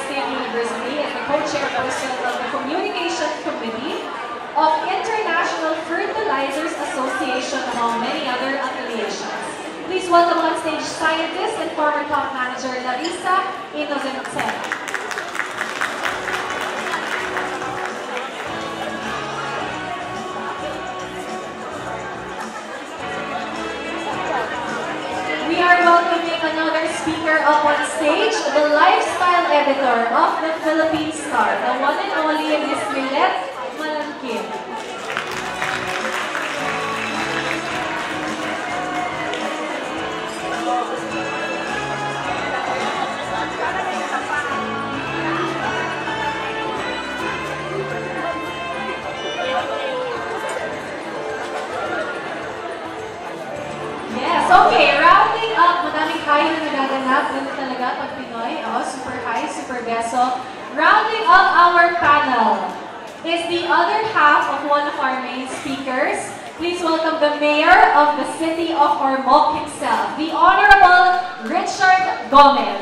State University and the co-chairperson of the Communication Committee of International Fertilizers Association, among many other affiliations. Please welcome on stage scientist and former top manager Larissa Innocent. We are welcoming another speaker up on stage, the lifestyle editor of the Philippine Star, the one and only Miss Lilette Malangkin. Yes, okay, rounding up, madaming high na nagaganap, ganun talaga pag Pinoy, super high, super beso. Rounding up our panel is the other half of one of our main speakers. Please welcome the Mayor of the City of Ormoc himself, the Honorable Richard Gomez.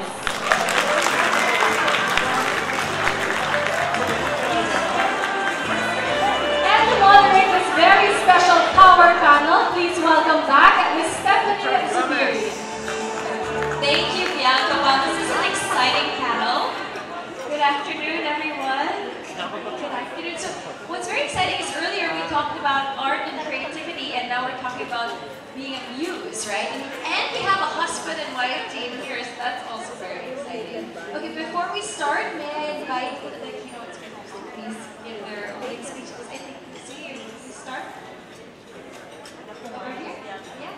And to moderate this very special power panel, please welcome back Ms. Stephanie Zubiri. Thank you, Bianca. Wow, this is an exciting panel. Good afternoon, everyone. Good afternoon. So, what's very exciting is earlier we talked about art and creativity, and now we're talking about being a muse, right? And we have a husband and wife team here, so that's also very exciting. Okay, before we start, may I invite the keynote speakers to please give their opening speeches? I think we see you. Please start. Over here? Yeah.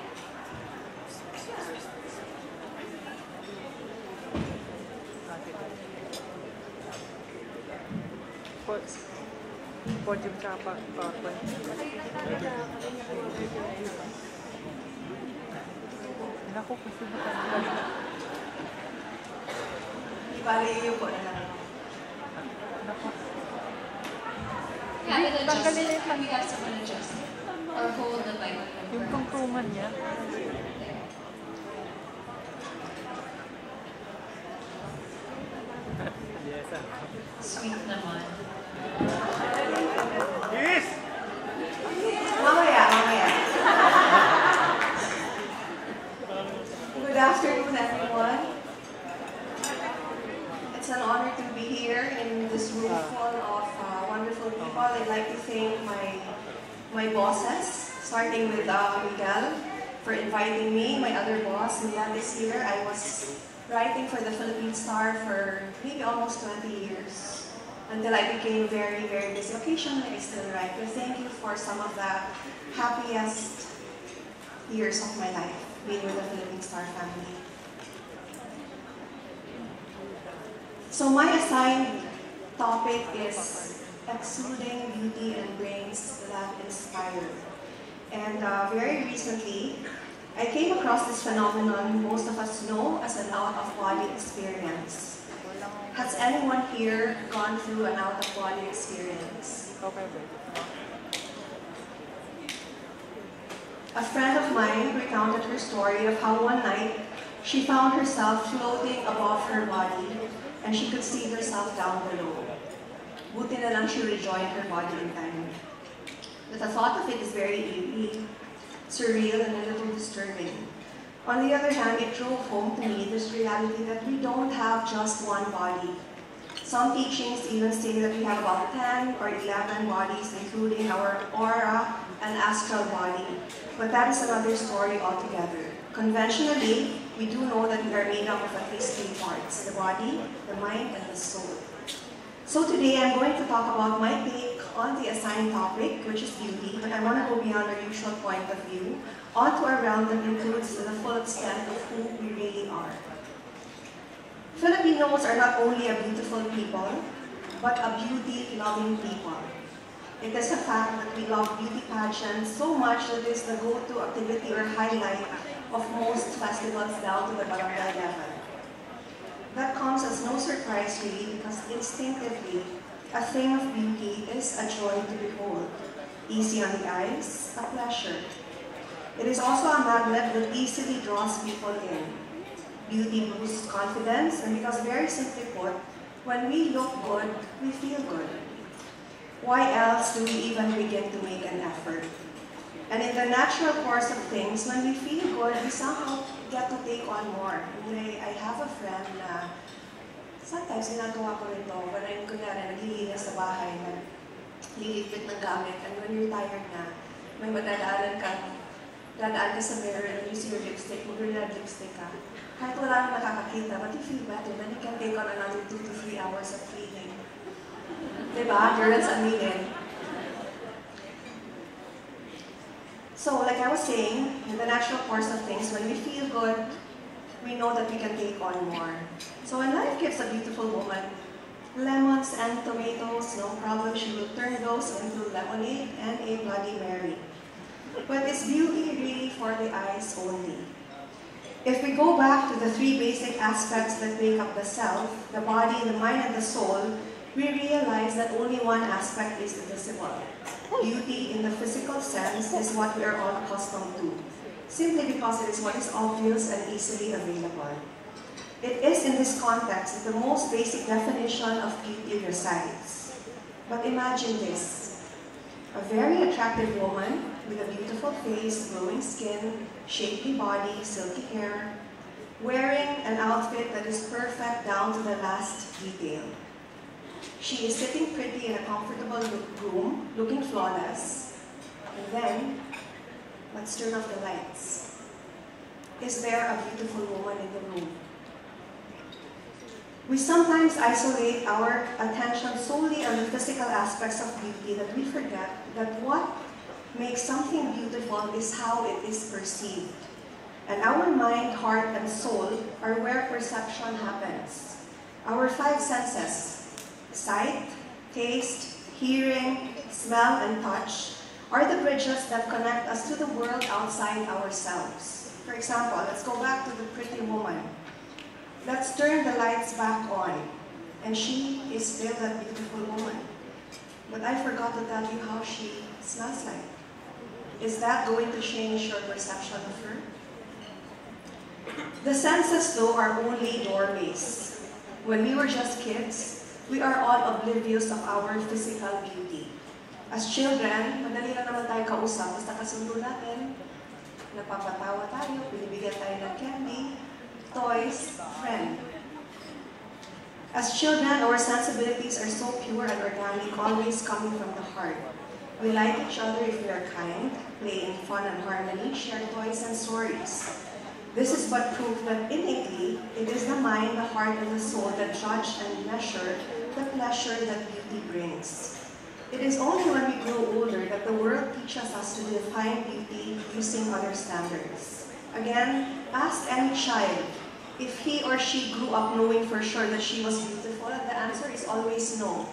Podium sa PowerPoint. Naku, kasi matanda. Ibalik po na lang. Yeah, but adjust. We have someone adjust. Or hold the mic. Yung tungtungan niya. Sweet naman. Yes! Mamaya. Good afternoon, everyone. It's an honor to be here in this room full of wonderful people. I'd like to thank my bosses, starting with Miguel, for inviting me, my other boss, Mila, this year. I was writing for the Philippine Star for maybe almost 20 years. Until I became very, very busy. Occasionally, I still write. But thank you for some of the happiest years of my life, being with the Philippine Star family. So my assigned topic is exuding beauty and brains that inspire. And very recently, I came across this phenomenon most of us know as an out-of-body experience. Has anyone here gone through an out-of-body experience? A friend of mine recounted her story of how one night she found herself floating above her body and she could see herself down below. Buti na lang she rejoined her body in time. But the thought of it is very eerie, surreal, and a little disturbing. On the other hand, it drove home to me this reality that we don't have just one body. Some teachings even say that we have about 10 or 11 bodies, including our aura and astral body. But that is another story altogether. Conventionally, we do know that we are made up of at least 3 parts: the body, the mind, and the soul. So today I'm going to talk about my take on the assigned topic, which is beauty, but I want to go beyond our usual point of view onto a realm that includes the full extent of who we really are. Filipinos are not only a beautiful people, but a beauty-loving people. It is a fact that we love beauty pageants so much that it is the go-to activity or highlight of most festivals down to the barangay level. That comes as no surprise really, because instinctively, a thing of beauty is a joy to behold, easy on the eyes, a pleasure. It is also a magnet that easily draws people in. Beauty boosts confidence, and because very simply put, When we look good, we feel good. Why else do we even begin to make an effort? And in the natural course of things, when we feel good, we somehow get to take on more. I have a friend na sometimes ginagawa ko rin to when I'm kunyari naglilinis sa bahay, naglilipit ng gamit, and when you're tired na, may dadaan ka sa mirror and you see your lipstick, mag-red lipstick ka. Kahit wala nang nakakakita, but you feel better, then you can take on another 2 to 3 hours of cleaning. Diba? Girls, aminin. So, like I was saying, in the natural course of things, when we feel good, we know that we can take on more. So when life gives a beautiful woman lemons and tomatoes, no problem, she will turn those into lemonade and a Bloody Mary. But is beauty really for the eyes only? If we go back to the 3 basic aspects that make up the self, the body, the mind, and the soul, we realize that only one aspect is visible. Beauty in the physical sense is what we are all accustomed to, simply because it is what is obvious and easily available. It is in this context that the most basic definition of beauty resides. But imagine this: a very attractive woman with a beautiful face, glowing skin, shapely body, silky hair, wearing an outfit that is perfect down to the last detail. She is sitting pretty in a comfortable room, looking flawless. And then, let's turn off the lights. Is there a beautiful woman in the room? We sometimes isolate our attention solely on the physical aspects of beauty that we forget that what makes something beautiful is how it is perceived. And our mind, heart, and soul are where perception happens. Our 5 senses, sight, taste, hearing, smell, and touch, are the bridges that connect us to the world outside ourselves. For example, let's go back to the pretty woman. Let's turn the lights back on, and she is still a beautiful woman. But I forgot to tell you how she smells like. Is that going to change your perception of her? The senses, though, are only doorways. When we were just kids, we are all oblivious of our physical beauty. As children, madali lang naman tayo kausap, basta kasundo natin, napapatawa tayo, binibigyan tayo ng candy, toys, friend. As children, our sensibilities are so pure and organic, always coming from the heart. We like each other if we are kind, play in fun and harmony, share toys and stories. This is but proof that innately, it is the mind, the heart, and the soul that judge and measure the pleasure that beauty brings. It is only when we grow older that the world teaches us to define beauty using other standards. Again, ask any child if he or she grew up knowing for sure that she was beautiful, and the answer is always no.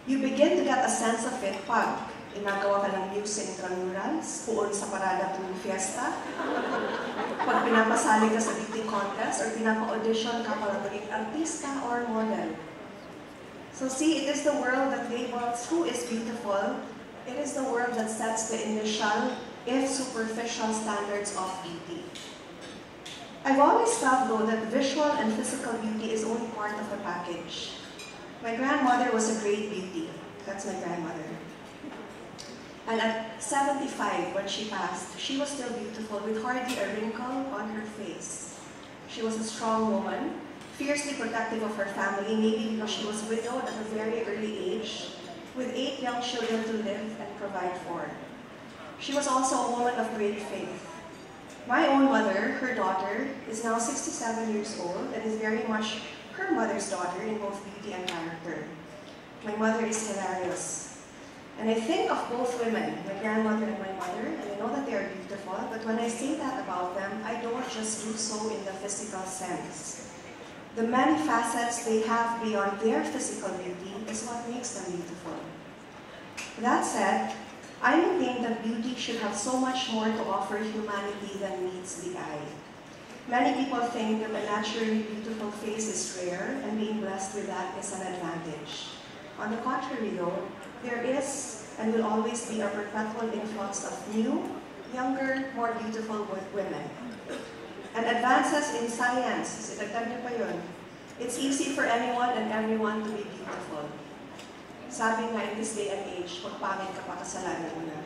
You begin to get a sense of it pag ginagawa ka ng music intramurals, puon sa parada tuwing fiesta, pag pinapasali ka sa beauty contest, or pinapa-audition ka para maging artista or model. So see, it is the world that labels who is beautiful. It is the world that sets the initial, if superficial, standards of beauty. I've always felt, though, that visual and physical beauty is only part of the package. My grandmother was a great beauty. That's my grandmother. And at 75, when she passed, she was still beautiful with hardly a wrinkle on her face. She was a strong woman, fiercely protective of her family, maybe because she was widowed at a very early age, with 8 young children to live and provide for. She was also a woman of great faith. My own mother, her daughter, is now 67 years old and is very much her mother's daughter in both beauty and character. My mother is hilarious. And I think of both women, my grandmother and my mother, and I know that they are beautiful, but when I say that about them, I don't just do so in the physical sense. The many facets they have beyond their physical beauty is what makes them beautiful. That said, I maintain that beauty should have so much more to offer humanity than meets the eye. Many people think that a naturally beautiful face is rare, and being blessed with that is an advantage. On the contrary, though, there is and will always be a perpetual influx of new, younger, more beautiful women. And advances in science, It's easy for anyone and everyone to be beautiful. Sabi nga, in this day and age, kung pangit ka pa, kasalanan mo na.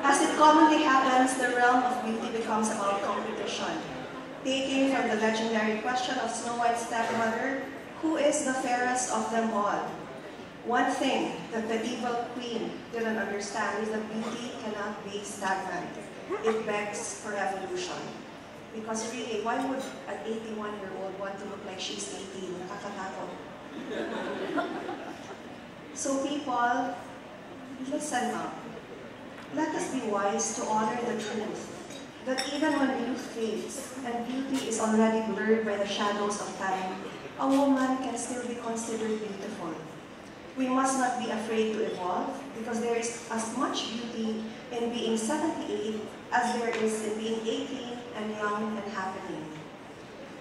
As it commonly happens, the realm of beauty becomes about competition. Taking from the legendary question of Snow White's stepmother, who is the fairest of them all? One thing that the evil queen didn't understand is that beauty cannot be stagnant. It begs for evolution. Because really, why would an 81-year-old want to look like she's 18? Nakakatakot. So people, listen up. Let us be wise to honor the truth that even when youth fades and beauty is already blurred by the shadows of time, a woman can still be considered beautiful. We must not be afraid to evolve because there is as much beauty in being 78 as there is in being 18 and young and happening.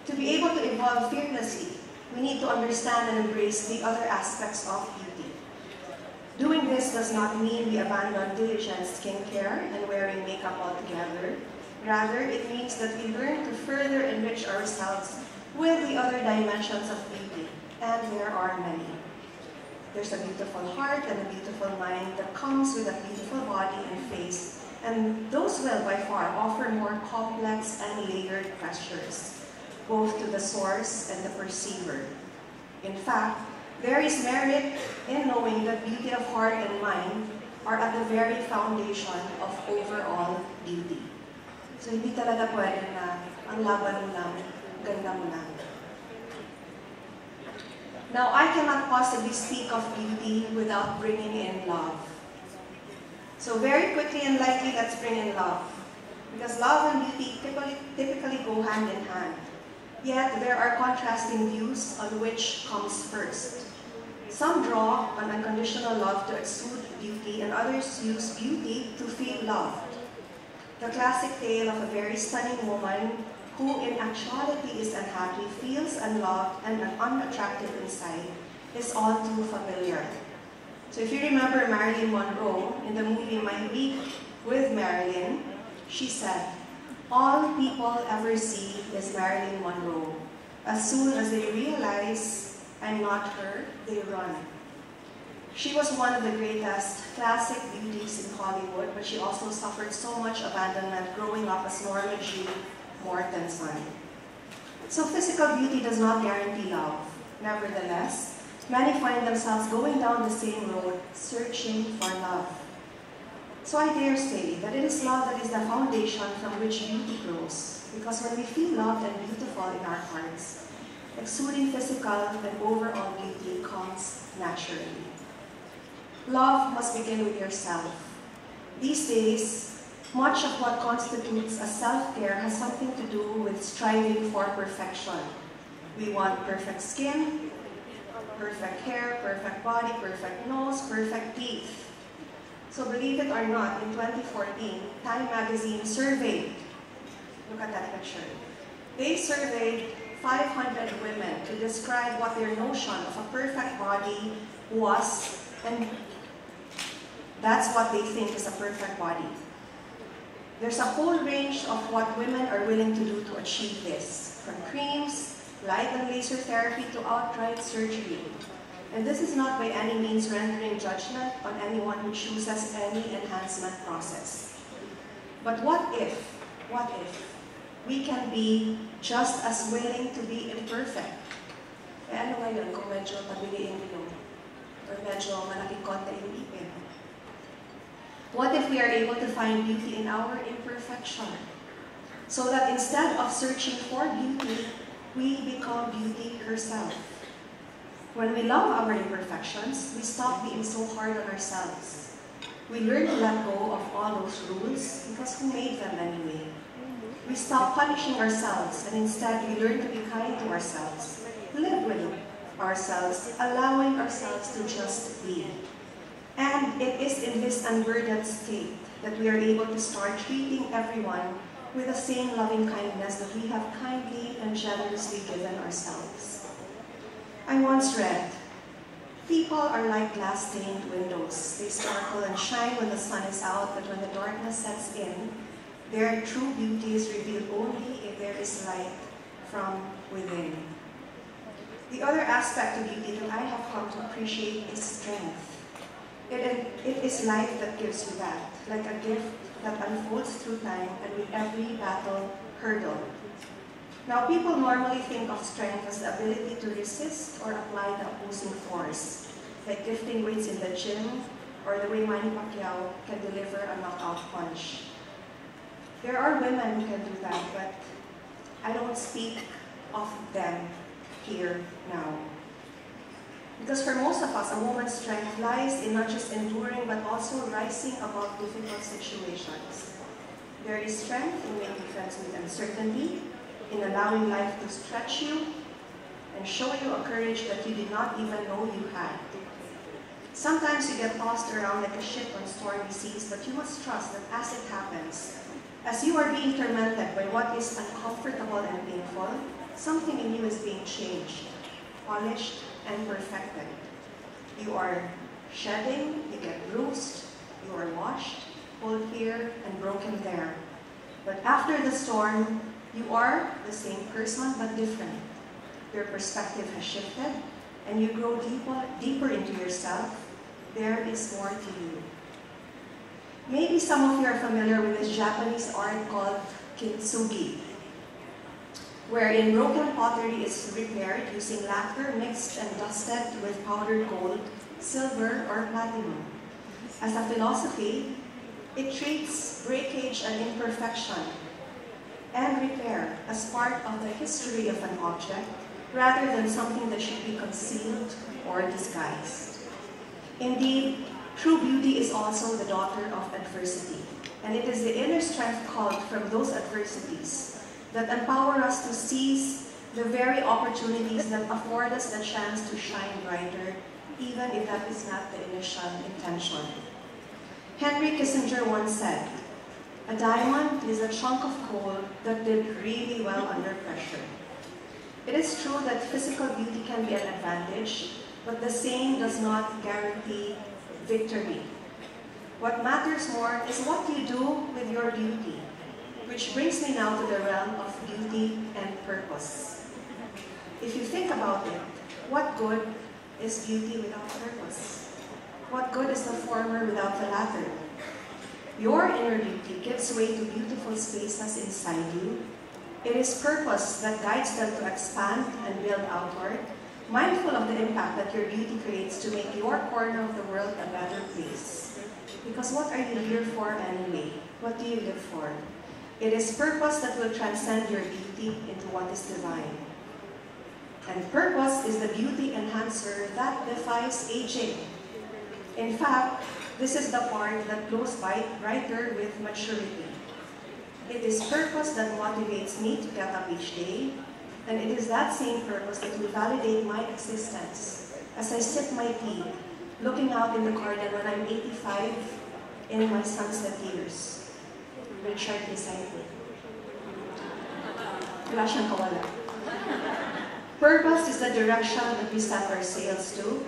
To be able to evolve fearlessly, we need to understand and embrace the other aspects of beauty. Doing this does not mean we abandon diligent skincare and wearing makeup altogether. Rather, it means that we learn to further enrich ourselves with the other dimensions of beauty, and there are many. There's a beautiful heart and a beautiful mind that comes with a beautiful body and face, and those will by far offer more complex and layered pressures, both to the source and the perceiver. In fact, there is merit in knowing that beauty of heart and mind are at the very foundation of overall beauty. So hindi talaga pwede na ang laban mo lang, ganda mo lang. Now, I cannot possibly speak of beauty without bringing in love. So very quickly and lightly, let's bring in love. Because love and beauty typically go hand in hand. Yet, there are contrasting views on which comes first. Some draw on unconditional love to exude beauty, and others use beauty to feel loved. The classic tale of a very stunning woman who in actuality is unhappy, feels unloved, and unattractive inside is all too familiar. So if you remember Marilyn Monroe, in the movie My Week with Marilyn, she said, "All people ever see is Marilyn Monroe. As soon as they realize I'm not her, they run." She was one of the greatest classic beauties in Hollywood, but she also suffered so much abandonment growing up as Norma Jean Morton's son. So physical beauty does not guarantee love. Nevertheless, many find themselves going down the same road, searching for love. So I dare say that it is love that is the foundation from which beauty grows. Because when we feel loved and beautiful in our hearts, exuding physical and overall beauty comes naturally. Love must begin with yourself. These days, much of what constitutes a self-care has something to do with striving for perfection. We want perfect skin, perfect hair, perfect body, perfect nose, perfect teeth. So believe it or not, in 2014, Time magazine surveyed, look at that picture, they surveyed 500 women to describe what their notion of a perfect body was, and that's what they think is a perfect body. There's a whole range of what women are willing to do to achieve this, from creams, light and laser therapy to outright surgery. And this is not by any means rendering judgment on anyone who chooses any enhancement process. But what if we can be just as willing to be imperfect? Eh ano ngayon kung medyo tabiliin mo or medyo malaking konti yung ipin? What if we are able to find beauty in our imperfection? So that instead of searching for beauty, we become beauty herself. When we love our imperfections, we stop being so hard on ourselves. We learn to let go of all those rules because who made them anyway? We stop punishing ourselves and instead we learn to be kind to ourselves, live with ourselves, allowing ourselves to just be. And it is in this unburdened state that we are able to start treating everyone with the same loving kindness that we have kindly and generously given ourselves. I once read, "People are like glass-stained windows. They sparkle and shine when the sun is out, but when the darkness sets in, their true beauty is revealed only if there is light from within. The other aspect of beauty that I have come to appreciate is strength. It is life that gives you that, like a gift that unfolds through time and with every battle hurdle. Now, people normally think of strength as the ability to resist or apply the opposing force, like lifting weights in the gym or the way Manny Pacquiao can deliver a knockout punch. There are women who can do that, but I don't speak of them here now. Because for most of us, a woman's strength lies in not just enduring, but also rising above difficult situations. There is strength in making friends with uncertainty, in allowing life to stretch you, and show you a courage that you did not even know you had. Sometimes you get tossed around like a ship on stormy seas, but you must trust that as it happens, as you are being tormented by what is uncomfortable and painful, something in you is being changed, polished, and perfected. You are shedding, you get bruised, you are washed, pulled here, and broken there. But after the storm, you are the same person but different. Your perspective has shifted, and you grow deeper into yourself. There is more to you. Maybe some of you are familiar with this Japanese art called kintsugi, wherein broken pottery is repaired using lacquer mixed and dusted with powdered gold, silver, or platinum. As a philosophy, it treats breakage and imperfection and repair as part of the history of an object rather than something that should be concealed or disguised. Indeed, true beauty is also the daughter of adversity, and it is the inner strength called from those adversities that empower us to seize the very opportunities that afford us the chance to shine brighter, even if that is not the initial intention. Henry Kissinger once said, "A diamond is a chunk of coal that did really well under pressure." It is true that physical beauty can be an advantage, but the same does not guarantee victory. What matters more is what you do with your beauty, which brings me now to the realm of beauty and purpose. If you think about it, what good is beauty without purpose? What good is the former without the latter? Your inner beauty gives way to beautiful spaces inside you. It is purpose that guides them to expand and build outward, mindful of the impact that your beauty creates to make your corner of the world a better place. Because what are you here for anyway? What do you live for? It is purpose that will transcend your beauty into what is divine. And purpose is the beauty enhancer that defies aging. In fact, this is the part that glows brighter with maturity. It is purpose that motivates me to get up each day, and it is that same purpose that will validate my existence as I sip my tea, looking out in the garden when I'm 85 in my sunset years. Richard beside me. Wala siyang kawala. Purpose is the direction that we set our sails to,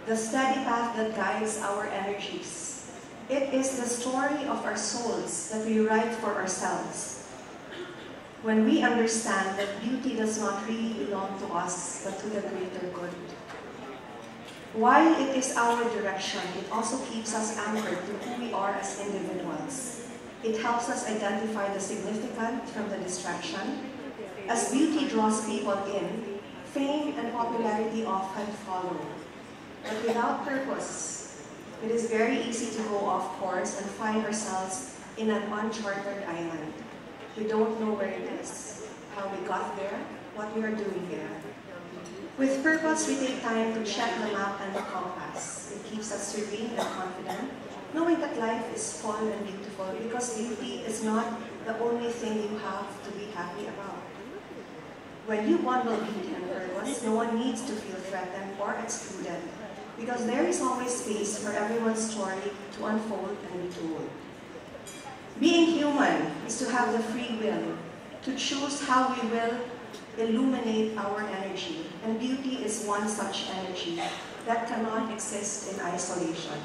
the steady path that guides our energies. It is the story of our souls that we write for ourselves. When we understand that beauty does not really belong to us, but to the greater good. While it is our direction, it also keeps us anchored to who we are as individuals. It helps us identify the significant from the distraction. As beauty draws people in, fame and popularity often follow. But without purpose, it is very easy to go off course and find ourselves in an uncharted island. We don't know where it is, how we got there, what we are doing there. With purpose, we take time to check the map and the compass. It keeps us serene and confident, knowing that life is fun and beautiful because beauty is not the only thing you have to be happy about. When you bundle beauty and purpose, no one needs to feel threatened or excluded, because there is always space for everyone's story to unfold and be told. Being human is to have the free will, to choose how we will illuminate our energy, and beauty is one such energy that cannot exist in isolation.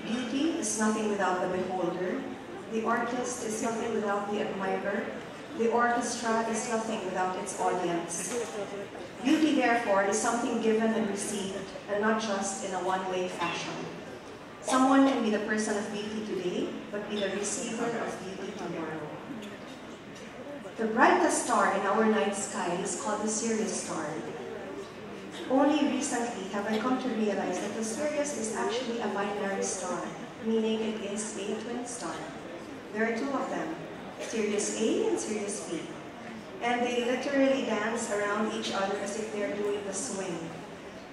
Beauty is nothing without the beholder, the artist is nothing without the admirer, The orchestra is nothing without its audience. Beauty, therefore, is something given and received, and not just in a one-way fashion. Someone can be the person of beauty today, but be the receiver of beauty tomorrow. The brightest star in our night sky is called the Sirius star. Only recently have I come to realize that the Sirius is actually a binary star, meaning it is a twin star. There are two of them, Sirius A and Sirius B. And they literally dance around each other as if they're doing the swing,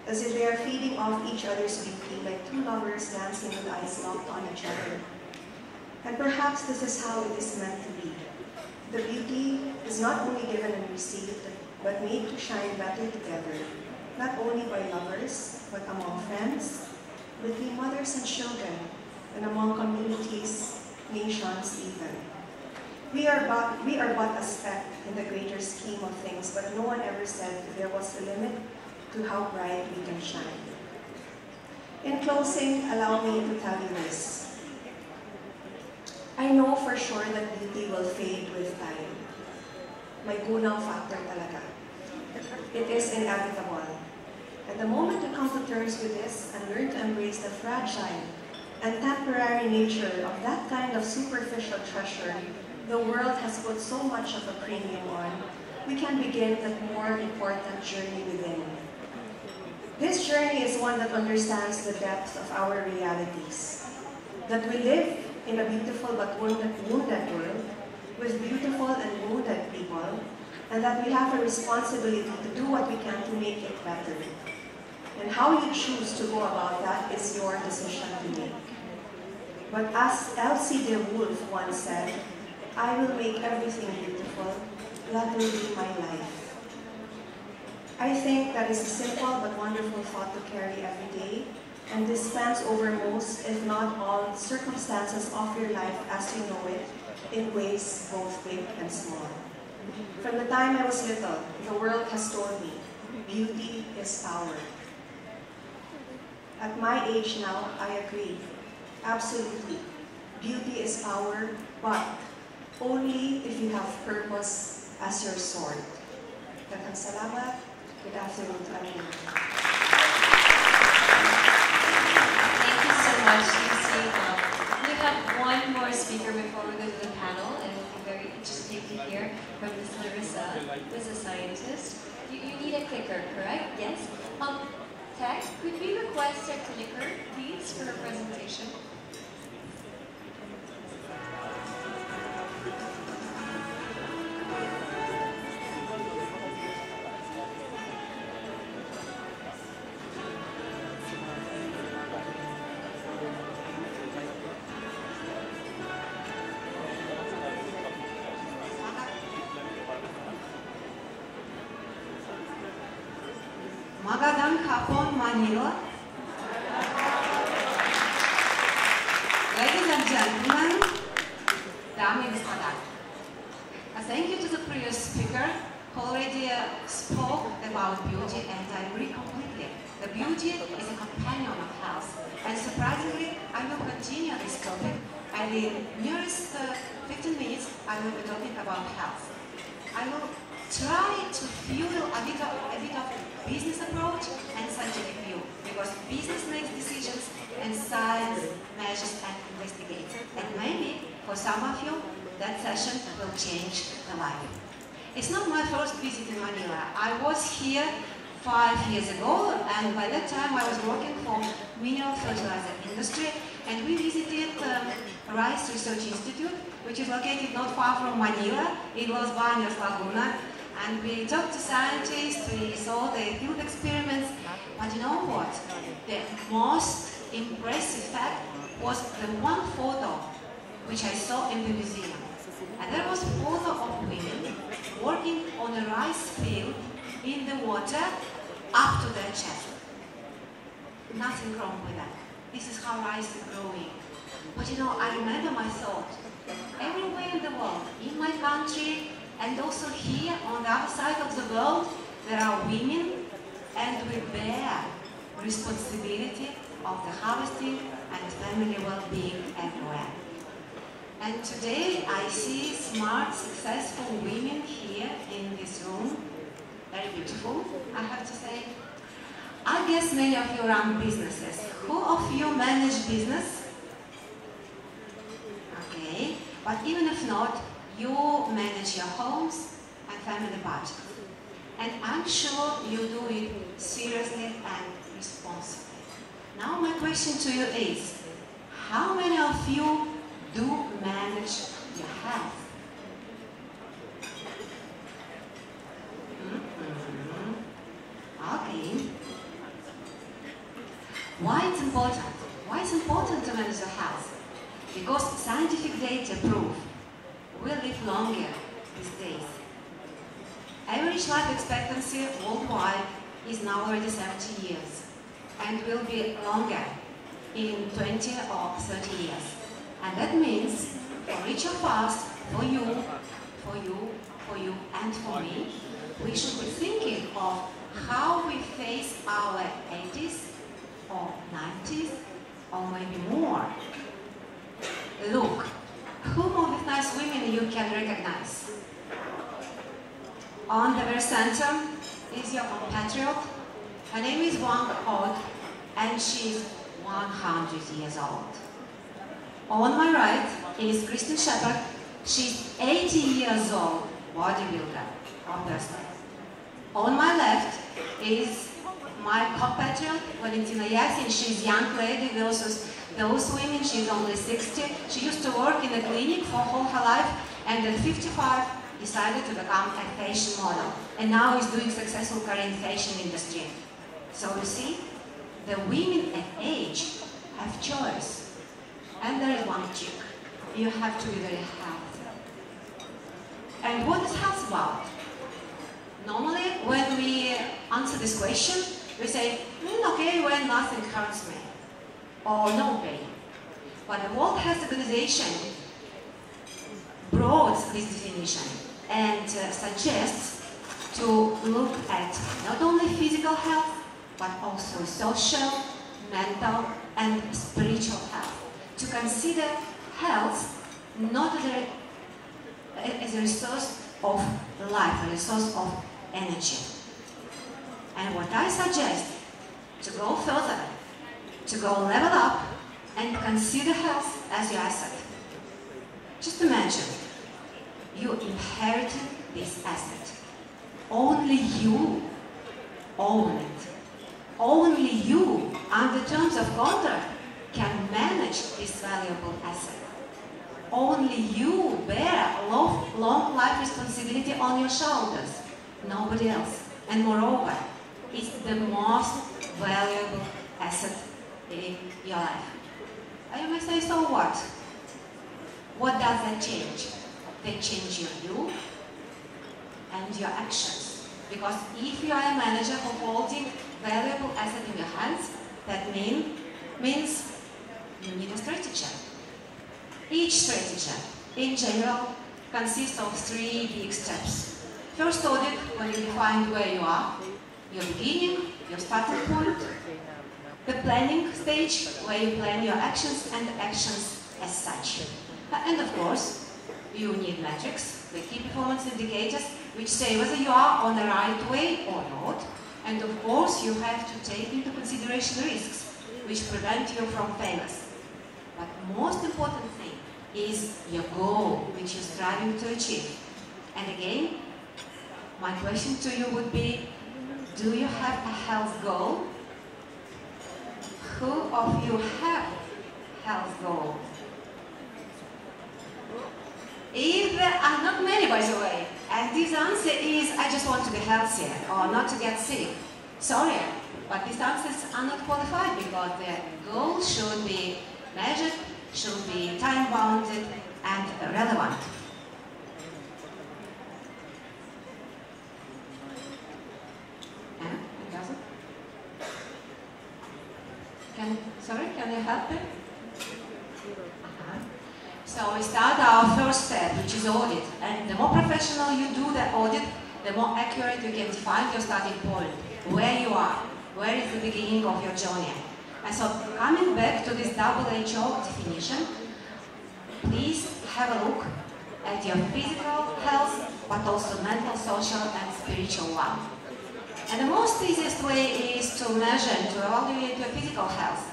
as if they are feeding off each other's beauty like two lovers dancing with eyes locked on each other. And perhaps this is how it is meant to be. The beauty is not only given and received, but made to shine better together, not only by lovers, but among friends, between mothers and children, and among communities, nations even. We are but a speck in the greater scheme of things, but no one ever said there was a limit to how bright we can shine. In closing, allow me to tell you this. I know for sure that beauty will fade with time. May gunaw factor talaga. It is inevitable. And the moment you come to terms with this and learn to embrace the fragile and temporary nature of that kind of superficial treasure the world has put so much of a premium on, we can begin that more important journey within. This journey is one that understands the depth of our realities. That we live in a beautiful but wounded world, with beautiful and wounded people, and that we have a responsibility to do what we can to make it better. And how you choose to go about that is your decision to make. But as Elsie de Wolf once said, I will make everything beautiful, that will be my life. I think that is a simple but wonderful thought to carry every day, and this spans over most, if not all, circumstances of your life as you know it, in ways both big and small. From the time I was little, the world has told me, beauty is power. At my age now, I agree. Absolutely. Beauty is power, but only if you have purpose as your sword. Daghang salamat. Good afternoon to everyone. Thank you so much, Lucy. We have one more speaker before we go to the panel, and it will be very interesting to hear from Ms. Larissa, who's a scientist. You need a clicker, correct? Yes? Tech, could we request a clicker, please, for her presentation? Magandang hapon, Manila. Ladies and gentlemen, dames and господа. Thank you to the previous speaker who already spoke about beauty, and I agree completely. The beauty is a companion of health, and surprisingly, I will continue this topic, and in nearest 15 minutes, I will be talking about health. I will try to fuel a bit of business approach and scientific view, because business makes decisions and science measures and investigates. And maybe for some of you, that session will change the life. It's not my first visit in Manila. I was here 5 years ago, and by that time I was working for mineral fertilizer industry, and we visited Rice Research Institute, which is located not far from Manila, in Los Baños, Laguna. And we talked to scientists, we saw the field experiments, but you know what? The most impressive fact was the one photo which I saw in the museum. And there was a photo of women working on a rice field in the water up to their chest. Nothing wrong with that. This is how rice is growing. But you know, I remember my thought. Everywhere in the world, in my country, and also here on the other side of the world, there are women, and we bear responsibility of the harvesting and family well-being everywhere. And today I see smart, successful women beautiful, I have to say. I guess many of you run businesses. Who of you manage business? Okay, but even if not, you manage your homes and family budget. And I'm sure you do it seriously and responsibly. Now my question to you is, how many of you do manage your health? Okay. Why it's important? Why it's important to manage your health? Because scientific data prove we live longer these days. Average life expectancy worldwide is now already 70 years and will be longer in 20 or 30 years. And that means for each of us, for you, and for me, we should be thinking of how we face our 80s or 90s or maybe more. Look, whom of these nice women you can recognize? On the very center is your compatriot. Her name is Wang Od, and she's 100 years old. On my right is Kristen Shepherd. She's 80 years old, bodybuilder, obviously. On my left is my compatriot, Valentina Yasin. She's a young lady versus those women. She's only 60. She used to work in a clinic for all her life, and at 55 decided to become a fashion model. And now is doing successful career in fashion industry. So you see, the women at age have choice. And there is one trick. You have to be very healthy. And what is health about? Normally, when we answer this question, we say, okay, when nothing hurts me, or no pain. But the World Health Organization broadens this definition and suggests to look at not only physical health, but also social, mental, and spiritual health. To consider health not as a resource of life, a resource of energy. And what I suggest, to go further, to go level up, and consider health as your asset. Just imagine, you inherited this asset. Only you own it. Only you, under terms of contract, can manage this valuable asset. Only you bear long life responsibility on your shoulders, nobody else. And moreover, it's the most valuable asset in your life. And you may say, so what? What does that change? They change your you and your actions. Because if you are a manager who holding valuable asset in your hands, that means you need a strategy. Each strategy, in general, consists of 3 big steps. First audit, when you define where you are, your beginning, your starting point. The planning stage, where you plan your actions and actions as such. And of course, you need metrics, the key performance indicators, which say whether you are on the right way or not. And of course, you have to take into consideration risks, which prevent you from failures. But most important thing is your goal, which you're striving to achieve. And again, my question to you would be, do you have a health goal? Who of you have health goal? If there are not many, by the way, and this answer is, I just want to be healthier or not to get sick. Sorry, but these answers are not qualified because the goal should be measured, should be time-bounded and relevant. It doesn't? Can you help me? So we start our first step, which is audit. And the more professional you do the audit, the more accurate you can define your starting point, where you are, where is the beginning of your journey. And so coming back to this WHO definition, please have a look at your physical health, but also mental, social, and spiritual one. And the most easiest way is to measure and to evaluate your physical health.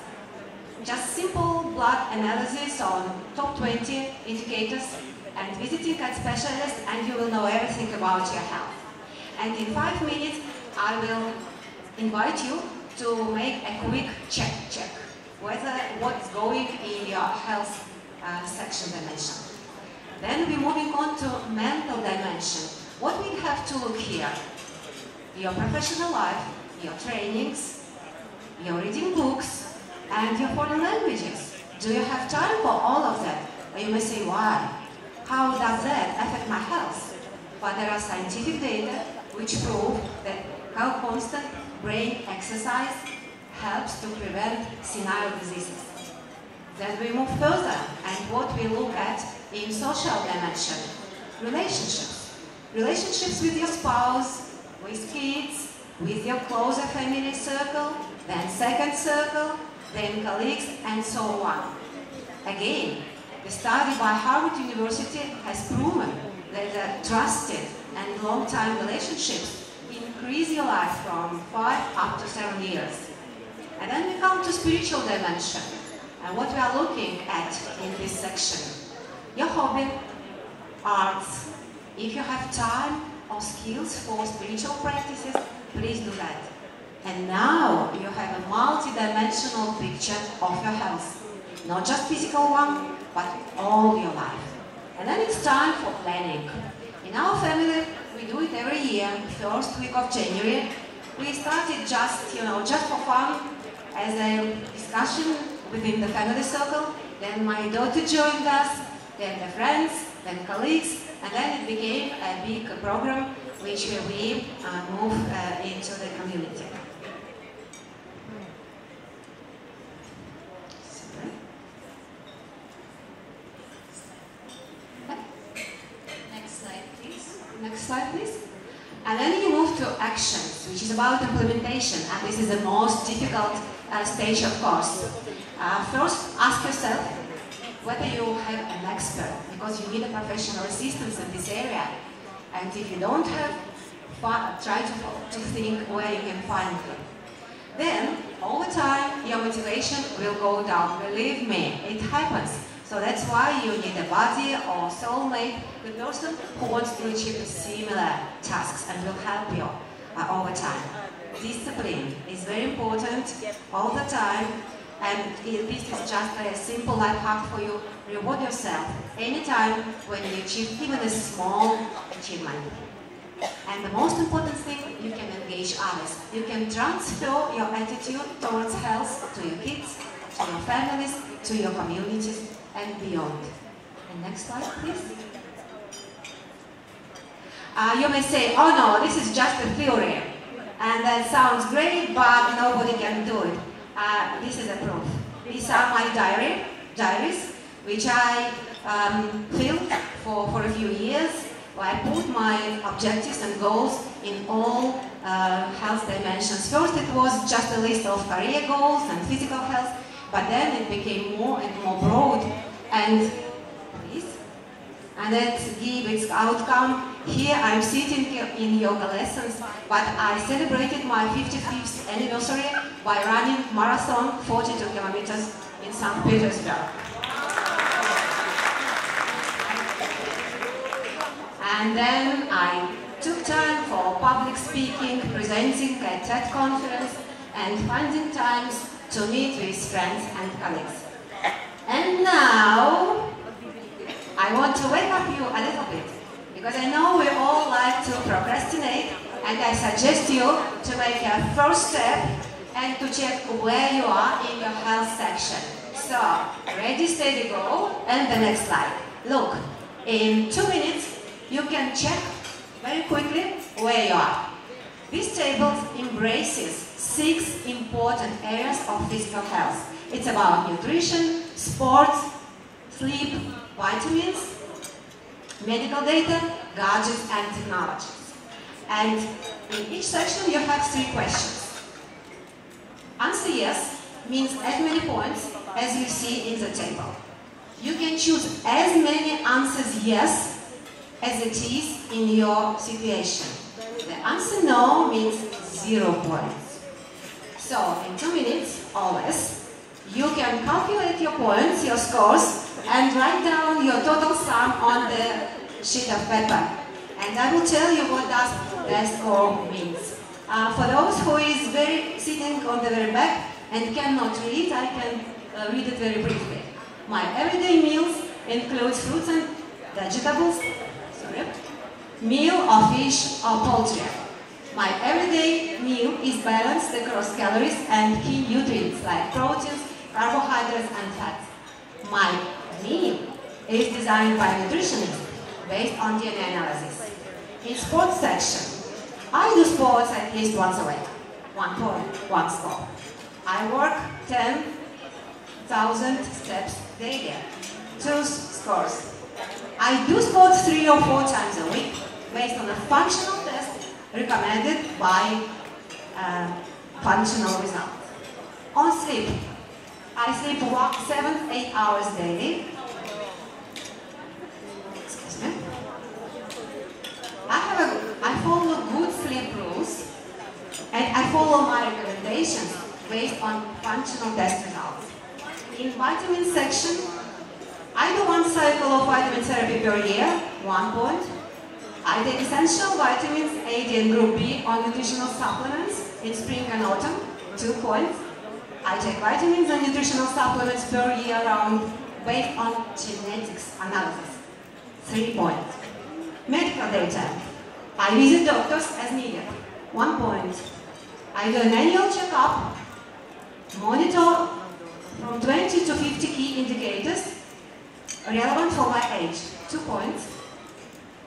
Just simple blood analysis on top 20 indicators and visiting a specialist, and you will know everything about your health. And in 5 minutes, I will invite you to make a quick check whether what's going in your health section dimension. Then we're moving on to mental dimension. What we have to look here? Your professional life, your trainings, your reading books, and your foreign languages. Do you have time for all of that? Or you may say, why? How does that affect my health? But there are scientific data which prove that how constant brain exercise helps to prevent senile diseases. Then we move further, and what we look at in social dimension, relationships. Relationships with your spouse, with kids, with your closer family circle, then second circle, then colleagues, and so on. Again, the study by Harvard University has proven that trusted and long-time relationships increase your life from 5 up to 7 years. And then we come to spiritual dimension, and what we are looking at in this section. Your hobby, arts. If you have time or skills for spiritual practices, please do that. And now you have a multi-dimensional picture of your health. Not just physical one, but all your life. And then it's time for planning. In our family, we do it every year, first week of January. We started just for fun, as a discussion within the family circle. Then my daughter joined us, then the friends, then colleagues, and then it became a big program which we move into the community. Next slide, please. And then you move to actions, which is about implementation, and this is the most difficult stage, of course. First, ask yourself whether you have an expert, because you need a professional assistance in this area. And if you don't have, try to think where you can find them. Then, over time, your motivation will go down. Believe me, it happens. So that's why you need a buddy or soulmate, the person who wants to achieve similar tasks and will help you over time. Discipline is very important all the time, and this is just a simple life hack for you. Reward yourself anytime when you achieve even a small achievement. And the most important thing, you can engage others. You can transfer your attitude towards health to your kids, to your families, to your communities, and beyond. And next slide, please. You may say, oh no, this is just a theory, and that sounds great, but nobody can do it. This is a proof. These are my diaries, which I filled for a few years, where I put my objectives and goals in all health dimensions. First, it was just a list of career goals and physical health, but then it became more and more broad, and that gave its outcome. Here I'm sitting in yoga lessons, but I celebrated my 55th anniversary by running marathon 42 kilometers in St. Petersburg. And then I took time for public speaking, presenting at TED conference, and finding times to meet with friends and colleagues. And now, I want to wake up you a little bit, because I know we all like to procrastinate, and I suggest you to make a first step and to check where you are in your health section. So, ready, steady, go, and the next slide. Look, in 2 minutes, you can check very quickly where you are. This table embraces 6 important areas of physical health. It's about nutrition, sports, sleep, vitamins, medical data, gadgets, and technologies. And in each section you have 3 questions. Answer yes means as many points as you see in the table. You can choose as many answers yes as it is in your situation. The answer no means 0 points. So in 2 minutes or less, you can calculate your points, your scores, and write down your total sum on the sheet of paper. And I will tell you what does that score means. For those who is sitting on the very back and cannot read, I can read it very briefly. My everyday meals includes fruits and vegetables, meal of fish or poultry. My everyday meal is balanced across calories and key nutrients like proteins, carbohydrates and fats. My meal is designed by nutritionists based on DNA analysis. In sports section, I do sports at least once a week. 1 point, 1 score. I work 10,000 steps daily. 2 scores. I do sports 3 or 4 times a week based on a functional test recommended by functional results. On sleep, I sleep 7-8 hours daily. Excuse me. I follow good sleep rules and I follow my recommendations based on functional test results. In vitamin section, I do 1 cycle of vitamin therapy per year, 1 point. I take essential vitamins A, D and group B on nutritional supplements in spring and autumn, 2 points. I take vitamins and nutritional supplements per year round based on genetics analysis, 3 points. Medical data. I visit doctors as needed, 1 point. I do an annual checkup, monitor from 20 to 50 key indicators relevant for my age, 2 points.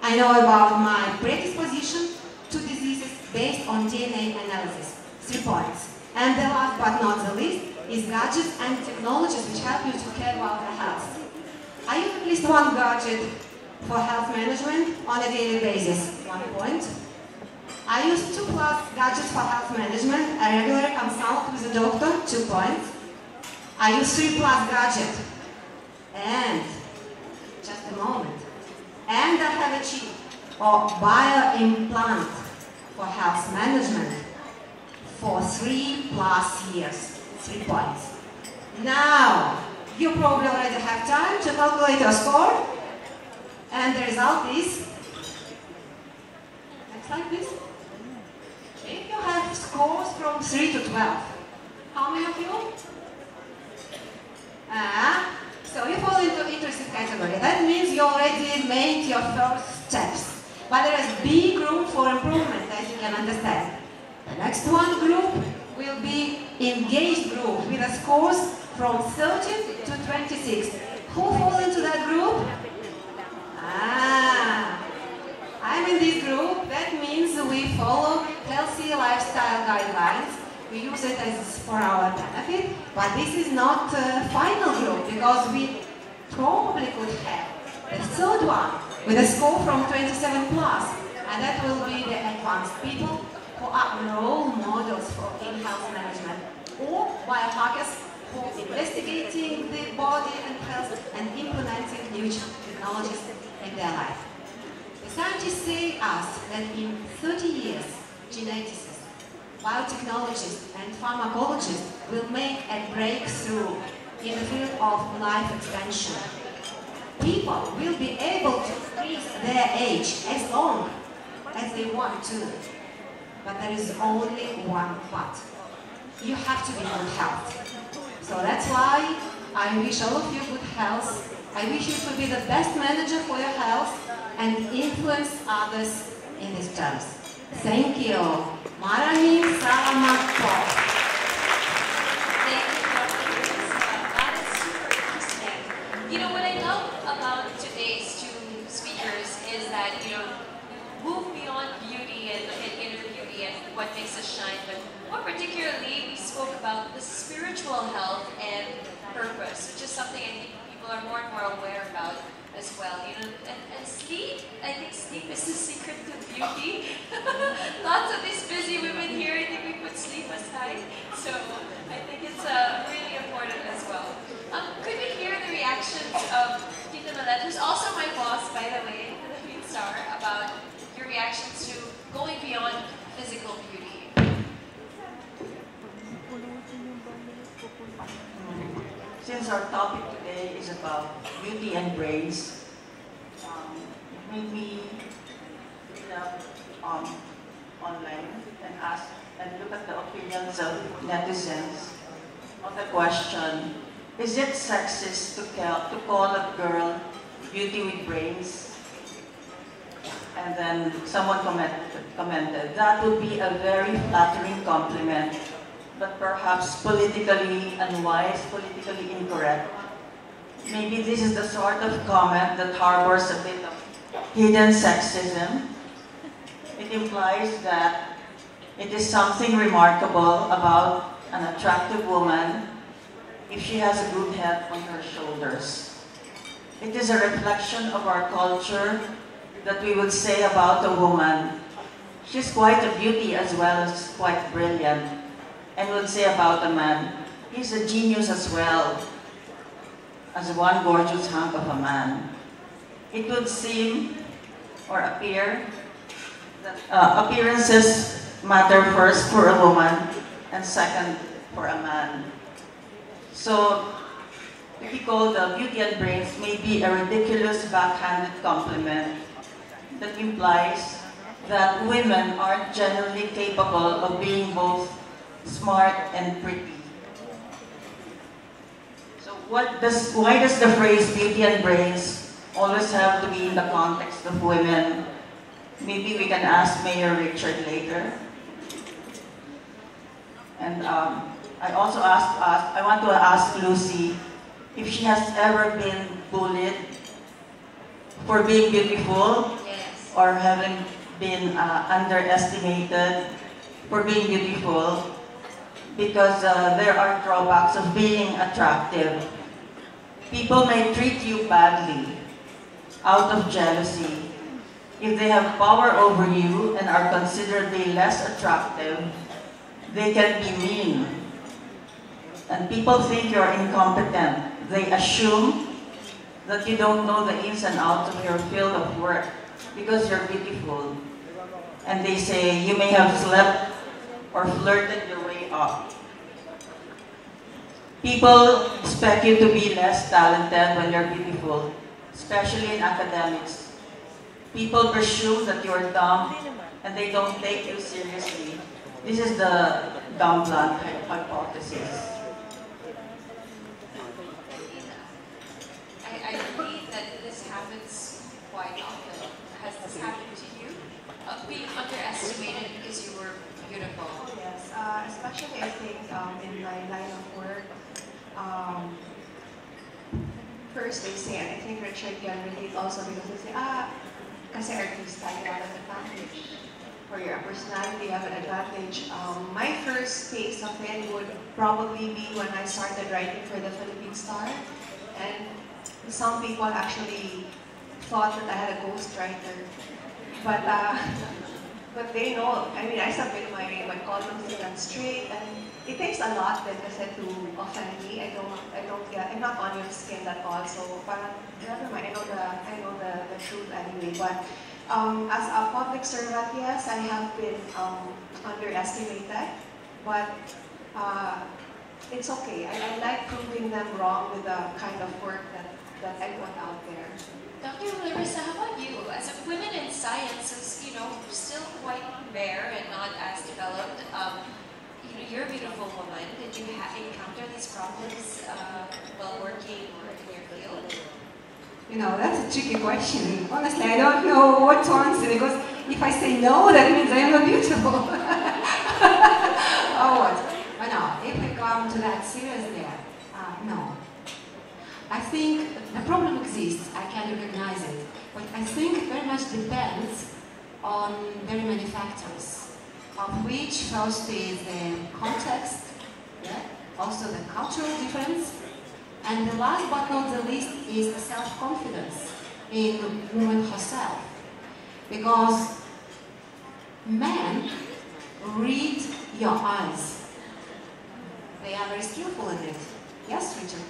I know about my predisposition to diseases based on DNA analysis, 3 points. And the last but not the least is gadgets and technologies which help you to care about your health. I use at least 1 gadget for health management on a daily basis, 1 point. I use 2+ gadgets for health management. I regularly consult with a doctor, 2 points. I use 3+ gadget. And, just a moment. And I have a chip or bio-implant for health management for 3+ years, 3 points. Now, you probably already have time to calculate your score. And the result is, next slide please. If you have scores from 3 to 12, how many of you? So you fall into interesting category. That means you already made your first steps. But there is big room for improvement, as you can understand. The next one group will be engaged group with the scores from 13 to 26. Who fall into that group? I'm in this group. That means we follow healthy lifestyle guidelines. We use it as for our benefit, but this is not a final group because we probably could have the third one with a score from 27+, and that will be the advanced people who are role models for in-health management, or biohackers who are investigating the body and health and implementing new technologies in their life. The scientists say us that in 30 years, geneticists, biotechnologists and pharmacologists will make a breakthrough in the field of life extension. People will be able to increase their age as long as they want to. But there is only one but. You have to be in good health. So that's why I wish all of you good health. I wish you to be the best manager for your health and influence others in these terms. Thank you. Maraming salamat po. Thank you, Dr. Teresa. That is super interesting. You know, what I love about today's 2 speakers is that, you know, move beyond beauty and inner beauty and what makes us shine, but more particularly, we spoke about the spiritual health and purpose, which is something I think people are more and more aware about as well. You know, and sleep, I think sleep is the secret to beauty. Lots of these busy women here, I think we put sleep aside. So I think it's really important as well. Could we hear the reactions of Tita Malette, who's also my boss, by the way, the Philippine Star, about your reactions to going beyond physical beauty? since our topic today is about beauty and brains, it made me read up online and ask and look at the opinions of netizens on the question, is it sexist to call a girl beauty with brains? And then someone commented, that would be a very flattering compliment, but perhaps politically unwise, politically incorrect. Maybe this is the sort of comment that harbors a bit of hidden sexism. It implies that it is something remarkable about an attractive woman if she has a good head on her shoulders. It is a reflection of our culture that we would say about a woman, she's quite a beauty as well as quite brilliant, and would say about a man, he's a genius as well as one gorgeous hunk of a man. It would seem or appear that appearances matter first for a woman and second for a man. So, to be called beauty and brains may be a ridiculous backhanded compliment that implies that women aren't generally capable of being both smart and pretty. So why does the phrase beauty and brains always have to be in the context of women? Maybe we can ask Mayor Richard later. And I want to ask Lucy if she has ever been bullied for being beautiful, or having been underestimated for being beautiful, because there are drawbacks of being attractive. People may treat you badly out of jealousy. If they have power over you and are considerably less attractive, they can be mean. And people think you're incompetent. They assume that you don't know the ins and outs of your field of work because you're beautiful. And they say you may have slept or flirted your way up. People expect you to be less talented when you're beautiful, especially in academics. People presume that you're dumb and they don't take you seriously. This is the dumb blonde hypothesis. I believe that this happens quite often. Has this happened to you? Of being underestimated because you were beautiful? Yes, especially I think in my line of work, first they say, and I think Richard can relate also because they say, kasi artista, you have an advantage. For your personality, you have an advantage. My first taste of it would probably be when I started writing for the Philippine Star. And some people actually thought that I had a ghostwriter. But they know, I mean, I submit my columns to them straight, and it takes a lot then kasi to offend me. I'm not onion skinned at all, so parang, never mind, I know the truth anyway. But as a public servant, yes, I have been underestimated, but it's okay. I like proving them wrong with the kind of work that I put out there. Dr. Larissa, how about you? As a women in science is, still quite bare and not as developed. You're a beautiful woman. Did you encounter these problems while working or in your field? That's a tricky question. Honestly, I don't know what to answer because if I say no, that means I am not beautiful. Oh, what? But no, if we come to that seriously, no. I think the problem exists, I can recognize it, but I think it very much depends on very many factors, of which first is the context, also the cultural difference, and the last but not the least is the self-confidence in the woman herself. Because men read your eyes. They are very skillful in it. Yes, Richard?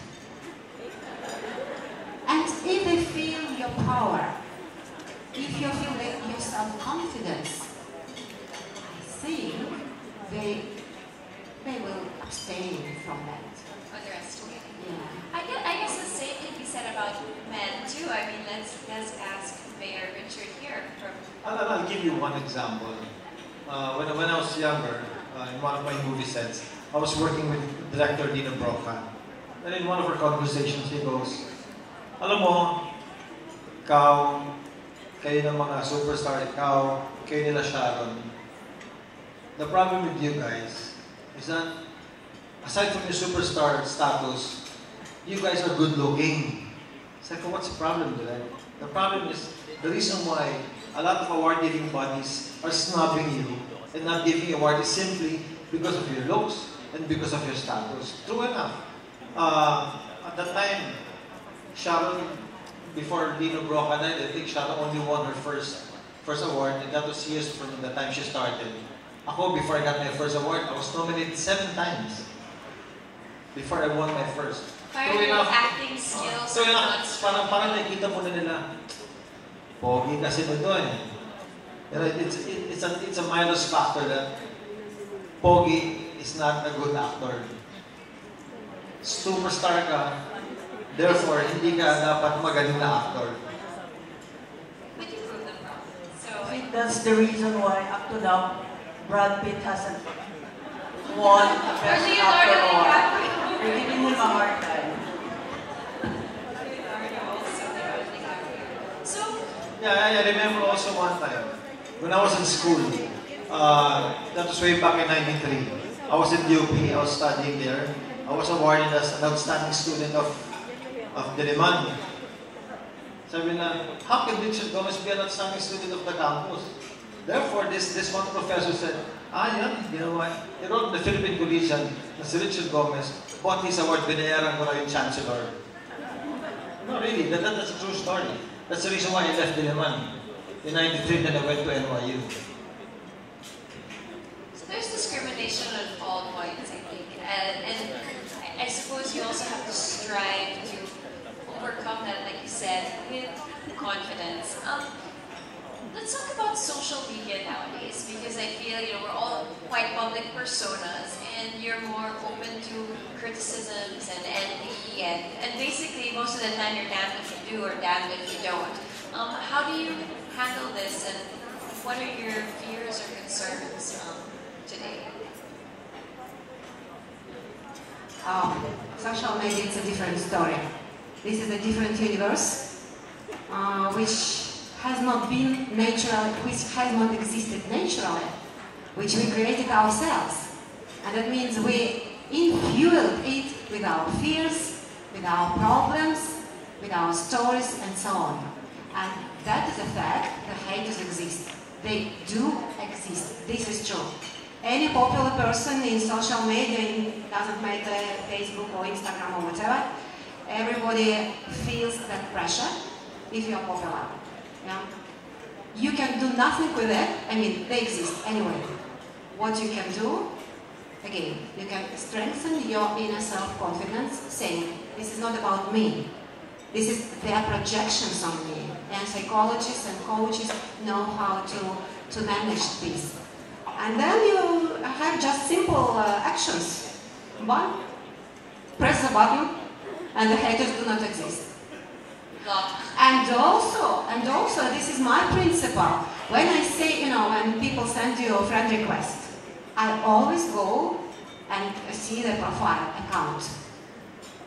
And if they feel your power, if you feel your self-confidence, I think they will abstain from that. Underestimate. Yeah. about men too. I mean, let's ask Mayor Richard here from. I'll give you one example. When I was younger, in one of my movie sets, I was working with director Dino Broca. And in one of our conversations, he goes, alam mo, kayo ng mga superstar, kayo nila Sharon. The problem with you guys is that, aside from your superstar status, you guys are good looking. It's like, what's the problem with that? The problem is, the reason why a lot of award-giving bodies are snubbing you and not giving award is simply because of your looks and because of your status. True enough. At that time, Sharon, before Dino Broca died, I think Sharon only won her first award, and that was years from the time she started. Ako, before I got my first award, I was nominated 7 times before I won my first. True enough. Acting skills. True enough. Parang nakikita mo na nila, pogi kasi nito eh. It's a minus factor that pogi is not a good actor. Superstar ka, therefore, hindi ka dapat magaling na actor. But you prove them wrong. So, I think that's the reason why, up to now, Brad Pitt hasn't won the Best Actor award. They're giving him a hard time. So, Yeah, I remember also one time, when I was in school, that was way back in 93. I was in UP, I was studying there. I was awarded as an outstanding student of Diliman. Sabi na, how can Richard Gomez be an outstanding student of the campus? Therefore, this one professor said, yan, ginawa. He wrote in the Philippine Collegian na si Richard Gomez bought his award, binayaran ko na yung chancellor. No, really, that's a true story. That's the reason why I left Diliman. In 93, then I went to NYU. so there's discrimination on all points, I think. And I suppose you also have to strive to overcome that, like you said, with confidence. Let's talk about social media nowadays, because I feel we're all quite public personas, and you're more open to criticisms and envy, and basically most of the time you're damned if you do or damned if you don't. How do you handle this, and what are your fears or concerns today? Social media is a different story. This is a different universe, which has not been natural, which has not existed naturally, which we created ourselves. And that means we infueled it with our fears, with our problems, with our stories, and so on. And that is a fact, the haters exist. They do exist. This is true. Any popular person in social media, doesn't matter Facebook or Instagram or whatever, everybody feels that pressure if you're popular. Yeah? You can do nothing with it. I mean, they exist anyway. What you can do, again, you can strengthen your inner self-confidence, saying, this is not about me. This is their projections on me. And psychologists and coaches know how to manage this. And then you have just simple actions. One, press the button, and the haters do not exist. And also, this is my principle. When I say, when people send you a friend request, I always go and see the profile account.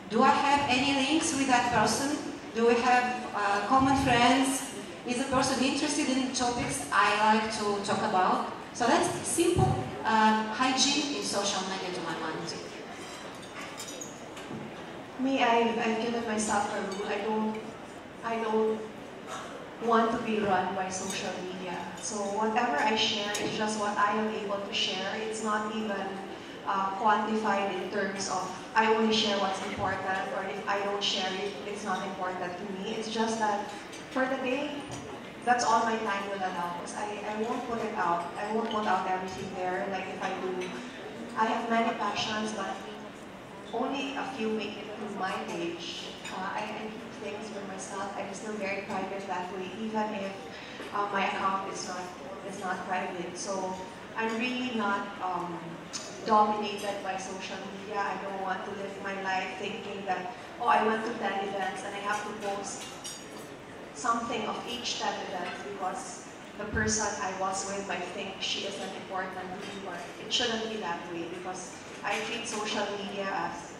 Do I have any links with that person? Do we have common friends? Is the person interested in topics I like to talk about? So that's simple hygiene in social media to my mind. Me, I've given myself a rule. I don't want to be run by social media. So whatever I share is just what I am able to share. It's not even quantified in terms of I only share what's important, or if I don't share it, it's not important to me. It's just that for the day, that's all my time will allow. I won't put it out. I won't put out everything there. Like if I do, I have many passions, but only a few make it to my page. I keep things for myself. I'm still very private that way, even if my account is not private. So I'm really not dominated by social media. I don't want to live my life thinking that, oh, I went to 10 events and I have to post something of each 10 events because the person I was with might think she isn't important to me, or it shouldn't be that way, because I treat social media as,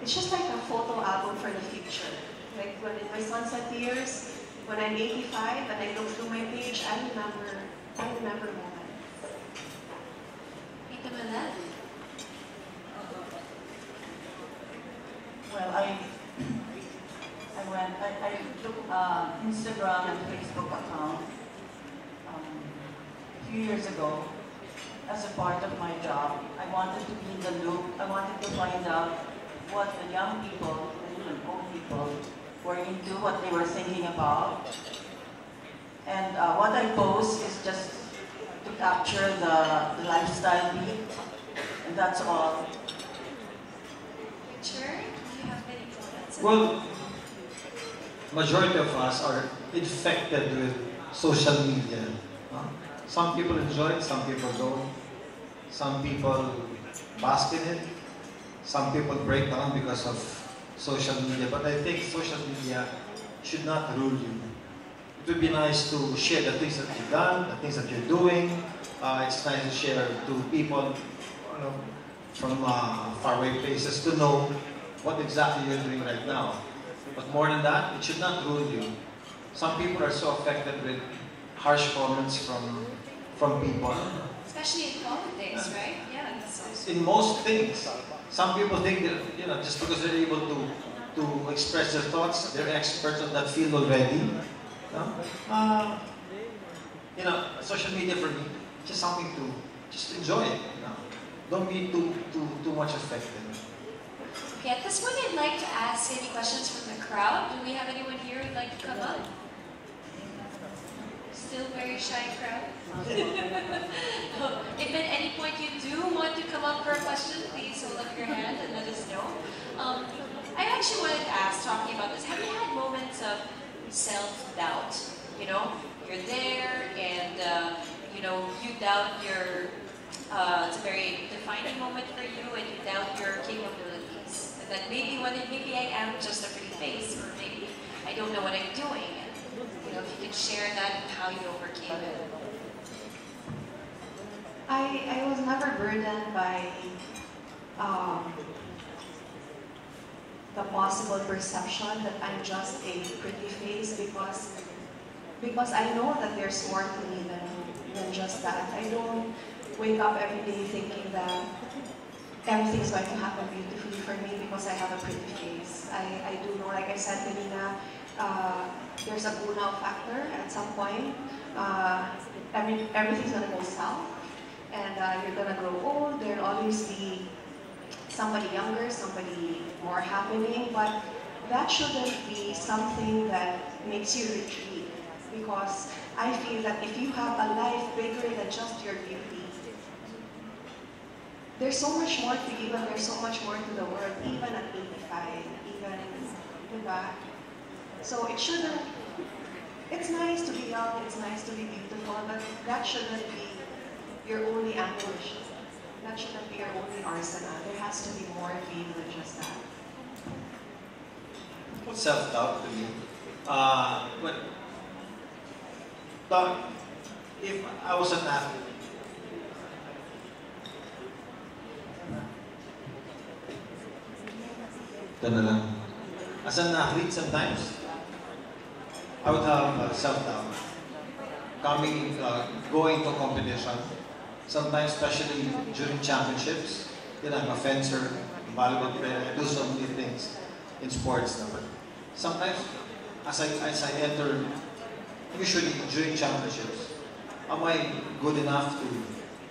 it's just like a photo album for the future. Like when in my sunset years, when I'm 85 and I look through my page, I remember moments. Tita Malal. Well, I took Instagram and Facebook account a few years ago as a part of my job. I wanted to be in the loop. I wanted to find out what the young people, and even old people, were into, what they were thinking about. And what I post is just to capture the lifestyle beat, and that's all. Richard, do you have any comments? Well, majority of us are infected with social media. Huh? Some people enjoy it, some people don't. Some people bask in it. Some people break down because of social media. But I think social media should not rule you. It would be nice to share the things that you've done, the things that you're doing. It's nice to share to people, you know, from faraway places to know what exactly you're doing right now. But more than that, it should not rule you. Some people are so affected with harsh comments from people. Especially in politics, right? Yeah, that's so In most things, some people think that, you know, just because they're able to express their thoughts, they're experts on that field already. No? You know, social media for me, just something to just enjoy it. You know? Don't be too much affected. Okay, at this point I'd like to ask any questions from the crowd. Do we have anyone here who'd like to come up? Still very shy crowd? If at any point you do want to come up for a question, please hold up your hand and let us know. I actually wanted to ask, talking about this, have you had moments of self-doubt? You know, you're there and, you know, you doubt your, it's a very defining moment for you, and you doubt your capabilities. That maybe I am just a pretty face, or maybe I don't know what I'm doing. And, you know, if you could share that and how you overcame it. I was never burdened by the possible perception that I'm just a pretty face, because I know that there's more to me than just that. I don't wake up every day thinking that everything's going to happen beautifully for me because I have a pretty face. I do know, like I said, Melina, there's a guna factor at some point. Everything's going to go south, and you're going to grow old. There'll always be somebody younger, somebody more happening, but that shouldn't be something that makes you retreat, because I feel that if you have a life bigger than just your beauty, there's so much more to you, and there's so much more to the world, even at 85, even, diba? So it shouldn't, it's nice to be young, it's nice to be beautiful, but that shouldn't be your only ammunition. That shouldn't be your only arsenal. There has to be more to you than just that. What's self-doubt to me? But if I was an athlete, as an athlete, sometimes I would have self-doubt. Going to competition, sometimes, especially during championships, you know, I'm a fencer, volleyball player, I do so many things in sports. But sometimes, as I enter, usually during championships, am I good enough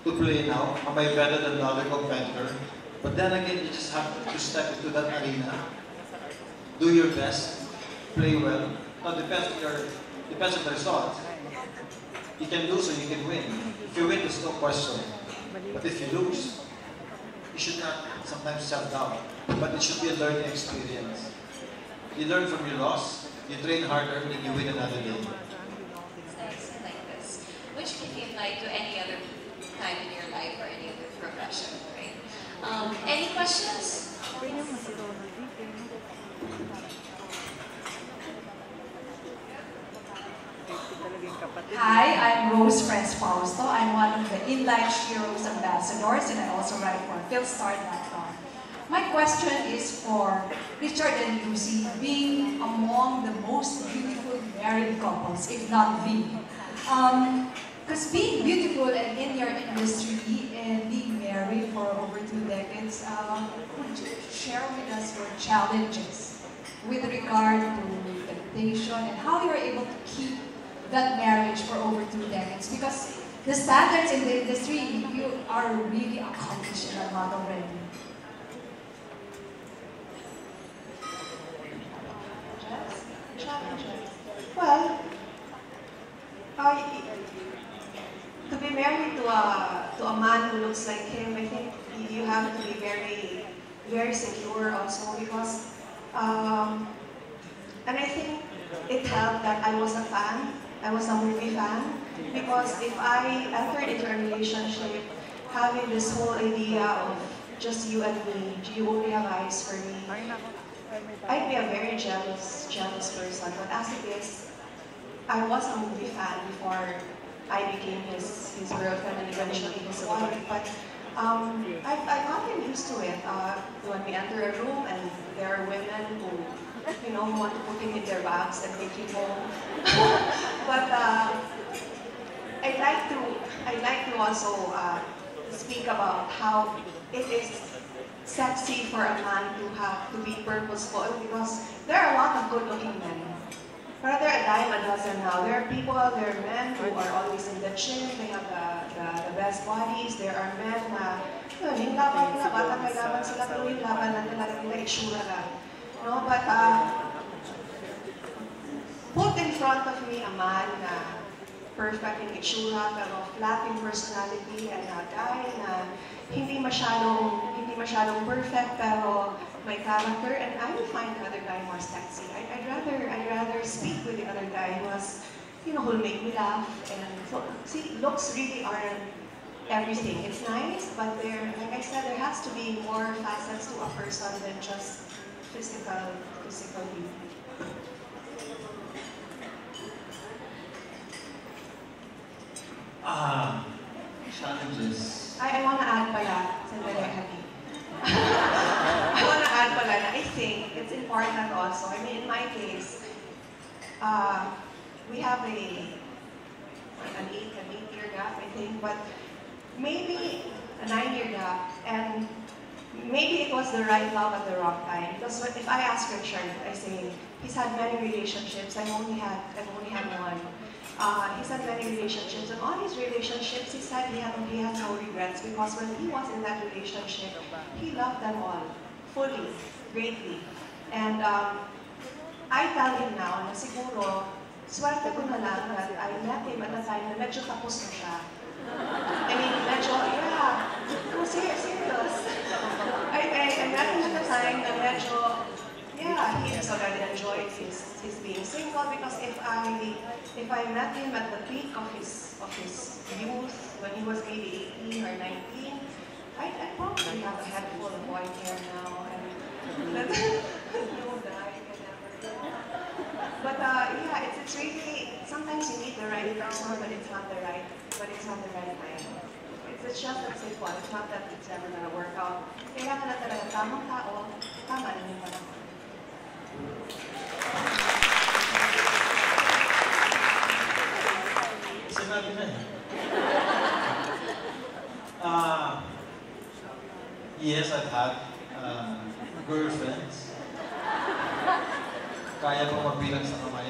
to play now? Am I better than the other competitor? But then again, you just have to step into that arena, do your best, play well. Now, depends on the result. You can lose or you can win. If you win, there's no question. But if you lose, you should not sometimes self-doubt. But it should be a learning experience. You learn from your loss, you train harder, and you win another day. It's nice, I like this. Which can you apply to any other time in your Hi, I'm Rose Franz Fausto. I'm one of the Inline Heroes ambassadors, and I also write for philstart.com. My question is for Richard and Lucy, being among the most beautiful married couples, if not the. Because being beautiful and in your industry and being married for over 2 decades, would you share with us your challenges with regard to temptation and how you're able to keep that marriage for over 2 decades? Because the standards in the industry, you are really accomplished in that model already. Challenges. Well, to be married to a man who looks like him, I think you have to be very, very secure also because, and I think it helped that I was a fan. I was a movie fan because if I entered into a relationship having this whole idea of just you and me, you only have eyes for me, I'd be a very jealous person. But as it is, I was a movie fan before I became his girlfriend and eventually his wife. But I've gotten used to it. When we enter a room and there are women who want to put him in their bags and take him home. But I'd like to also speak about how it is sexy for a man to be purposeful because there are a lot of good-looking men. But there are a dime a dozen now. There are men who are always in the gym, they have the best bodies. There are men na, yung laban nila, bata may laban sila, pero yung laban na talagang nila itsura lang. No? But put in front of me a man na perfect in itsura, pero flat in personality, and a guy na hindi masyadong perfect, pero my character, and I will find the other guy more sexy. I'd rather speak with the other guy who'll make me laugh. And so, see, looks really aren't everything. It's nice, but like I said, there has to be more facets to a person than just physical beauty. Challenges. I want to add pala, sandali, Happy. I want to add pala na I think it's important also. I mean, in my case, we have an 8-year gap, I think, but maybe a 9-year gap, and maybe it was the right love at the wrong time. Because if I ask Richard, I say he's had many relationships. I've only had one. He's had many relationships, and all his relationships, he said he had no regrets because when he was in that relationship, he loved them all, fully, greatly. And I tell him now na siguro, swerte ko na lang that I met him at the time na medyo tapos na siya. I mean, medyo, yeah, no, serious. I met him at the time na medyo, yeah, he has already enjoyed his being single because if I met him at the peak of his youth, when he was maybe 18 or 19, I'd probably have a head full of white hair now and no dye, but yeah, it's really, sometimes you meet the right person, but it's not the right time. It's just that simple. It's not that it's never gonna work out. Kailangan na talaga tamang tao, tama na yung panahon. Sinabi na eh. Yes, I've had girlfriends. Kaya kong magbilang sa kamay.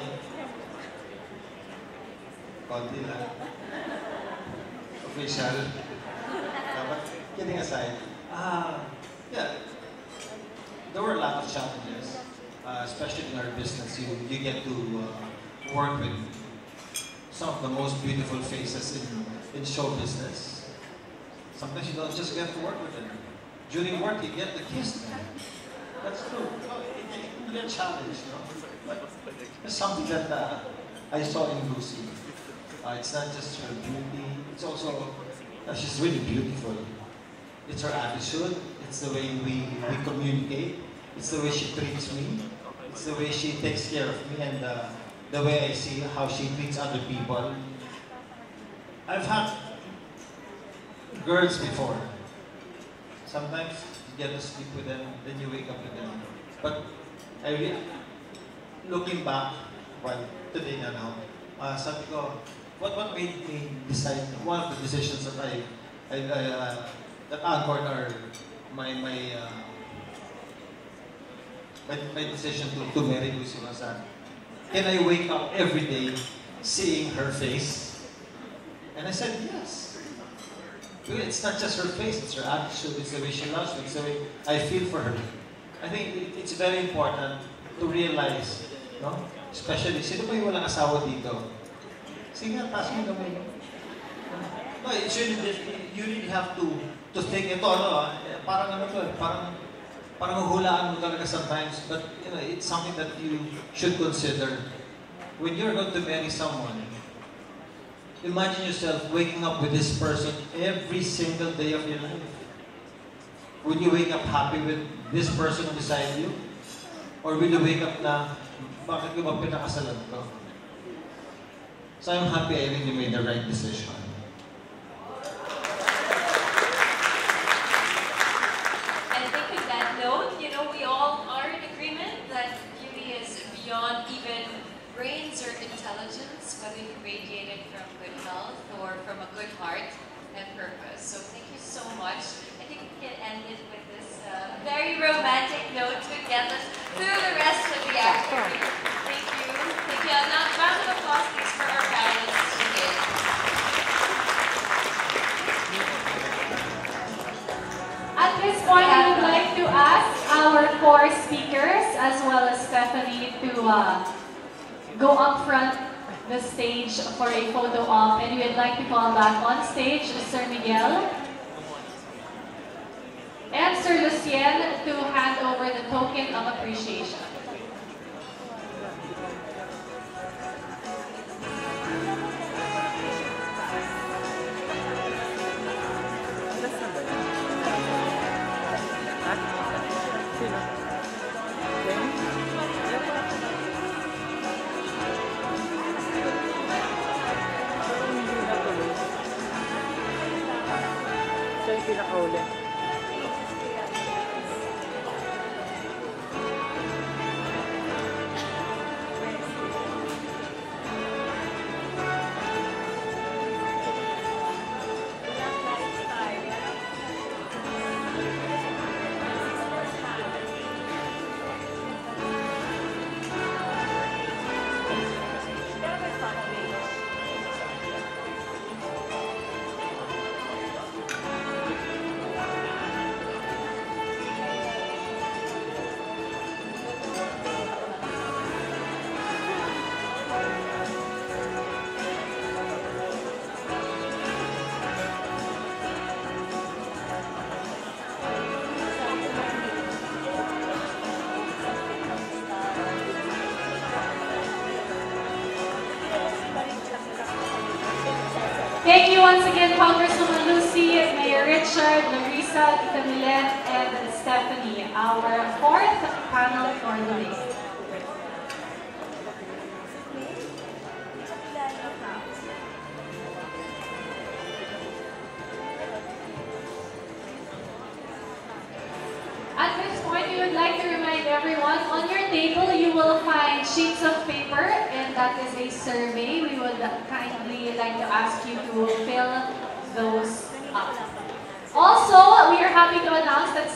Konti lang. Official. But kidding aside, yeah, there were a lot of challenges, especially in our business. You get to work with some of the most beautiful faces in show business. Sometimes you don't just get to work with them. During work, you get the kiss. That's true. You get challenged, you know. But it's something that I saw in Lucy. It's not just her beauty, it's also, she's really beautiful. It's her attitude, it's the way we communicate, it's the way she treats me. It's the way she takes care of me and the way I see how she treats other people. I've had girls before. Sometimes you get to sleep with them, then you wake up with them. But looking back, well, today na now, sabi ko, what made me decide, one of the decisions that that anchored my decision to marry Lucy was that, can I wake up every day seeing her face? And I said, yes. It's not just her face, it's her attitude, it's the way she loves me, it's the way I feel for her. I think it's very important to realize, no? Especially, sino ba yung walang asawa dito? Sige nga, taas mo naman. No, it's really, you really have to think ito, parang ano to, parang hulaan mo talaga sometimes, but you know, it's something that you should consider. When you're going to marry someone, imagine yourself waking up with this person every single day of your life. Would you wake up happy with this person beside you? Or will you wake up na, bakit ko ba pinakasalan ko? So I'm happy I really made the right decision. And I think with that note, you know, we all are in agreement that beauty is beyond even brains or intelligence, whether you radiate it from good health or from a good heart and purpose. So thank you so much. I think we can end it with this very romantic note to get us through the rest of the afternoon. Thank you. Thank you. Now, round of applause please for our panelists today. At this point, I would like to ask our four speakers, as well as Stephanie, to go up front the stage for a photo op, and we would like to call back on stage Sir Miguel and Sir Lucien to hand over the token of appreciation. Siya yung pinakauli. Thank you once again, Congresswoman Lucy, Mayor Richard, Larissa, Tita Milet, and Stephanie, our fourth panel for the day. At this point, we would like to remind everyone, on your table you will find sheets of paper, and that is a survey. We would kindly like to ask you to fill those up. Also, we are happy to announce that